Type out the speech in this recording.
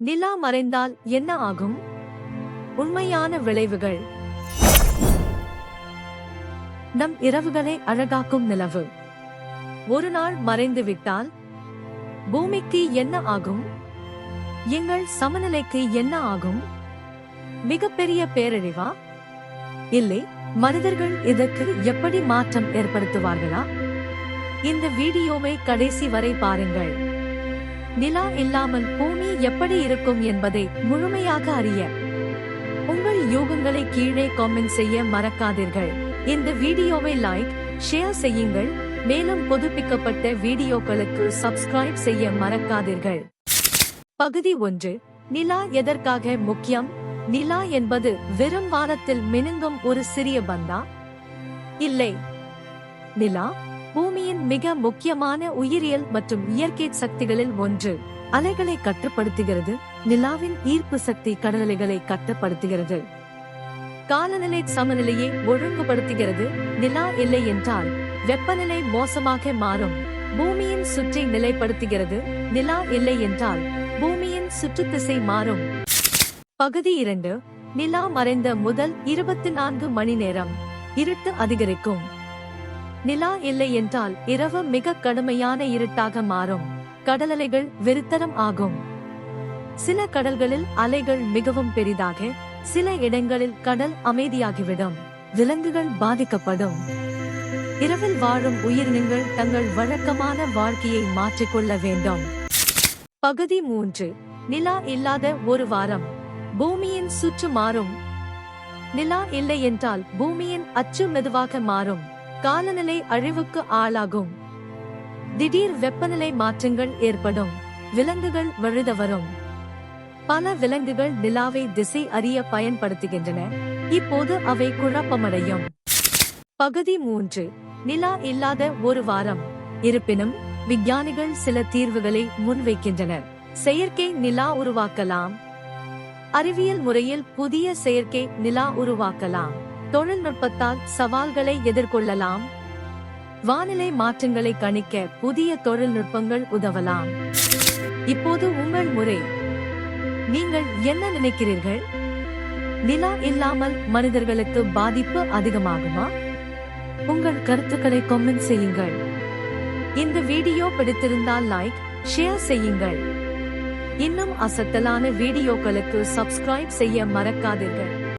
நிலா மறைந்தால் என்ன ஆகும்? உண்மையான விளைவுகள். நம் இரவுகளை அழகாக்கும் நிலவு ஒரு நாள் மறைந்து விட்டால் பூமிக்கு என்ன ஆகும்? எங்கள் சமநிலைக்கு என்ன ஆகும்? மிகப்பெரிய பேரழிவா? இல்லை, மனிதர்கள் இதற்கு எப்படி மாற்றம் ஏற்படுத்துவார்களா? இந்த வீடியோவை கடைசி வரை பாருங்கள். நிலா இல்லாமல் பூமி எப்படி இருக்கும் என்பதை முழுமையாக அறிய உங்கள் யூகங்களை கீழே காமெண்ட் செய்ய மறக்காதீர்கள். இந்த வீடியோவை லைக், ஷேர் செய்யுங்கள். மேலும் புதுப்பிக்கப்பட்ட வீடியோக்களுக்கு சப்ஸ்கிரைப் செய்ய மறக்காதீர்கள். பகுதி 1. நிலா எதற்காக முக்கியம்? நிலா என்பது வெறும் வானத்தில் மினுங்கும் ஒரு சிறிய பந்தா? இல்லை. நிலா பூமியின் மிக முக்கியமான உயிரியல் மற்றும் இயற்கை சக்திகளில் ஒன்று. அலைகளை கட்டுப்படுத்துகிறது. நிலாவின் ஈர்ப்பு சக்தி கடலலைகளை கட்டுப்படுத்துகிறது. காலநிலை சமநிலையை ஒழுங்குபடுத்துகிறது. நிலா இல்லை என்றால் வெப்பநிலை மோசமாக மாறும். பூமியின் சுற்றி நிலைப்படுத்துகிறது. நிலா இல்லை என்றால் பூமியின் சுற்றுத்திசை மாறும். பகுதி 2. நிலா மறைந்த முதல் 24 மணி நேரம் இருட்டு அதிகரிக்கும். நிலா இல்லை என்றால் இரவு மிக கடுமையான இருட்டாக மாறும். கடலலைகள் வெறித்தனம் ஆகும். சில கடல்களில் அலைகள் மிகவும் பெரிதாக, சில இடங்களில் கடல் அமைதியாகிவிடும். விலங்குகள் பாதிக்கப்படும். இரவில் வாழும் உயிரினங்கள் தங்கள் வழக்கமான வாழ்க்கையை மாற்றிக்கொள்ள வேண்டும். பகுதி 3. நிலா இல்லாத ஒரு வாரம் பூமியின் சுற்று மாறும். நிலா இல்லை என்றால் பூமியின் அச்சு மெதுவாக மாறும். காலநிலை அழிவுக்கு ஆளாகும். திடீர் வெப்பநிலை மாற்றங்கள் ஏற்படும். விலங்குகள் வழுத வரும். பல விலங்குகள் நிலாவை திசை அறிய பயன்படுத்துகின்றன. இப்போது அவை குழப்பமடையும். பகுதி 3. நிலா இல்லாத ஒரு வாரம். இருப்பினும் விஞ்ஞானிகள் சில தீர்வுகளை முன்வைக்கின்றனர். செயற்கை நிலா உருவாக்கலாம். அறிவியல் முறையில் புதிய செயற்கை நிலா உருவாக்கலாம். தொழில்நுட்பத்தால் சவால்களை எதிர்கொள்ளலாம். வானிலை மாற்றங்களை கணிக்க புதிய தொழில்நுட்பங்கள் உதவலாம். இப்போது உங்கள் முறை. நீங்கள் என்ன நினைக்கிறீர்கள்? நிலா இல்லாமல் மனிதர்களுக்கு பாதிப்பு அதிகமாகுமா? உங்கள் கருத்துக்களை கமெண்ட் செய்யுங்கள். இந்த வீடியோ பிடித்திருந்தால் லைக், ஷேர் செய்யுங்கள். இன்னும் அசத்தலான வீடியோக்களுக்கு சப்ஸ்கிரைப் செய்ய மறக்காதீர்கள்.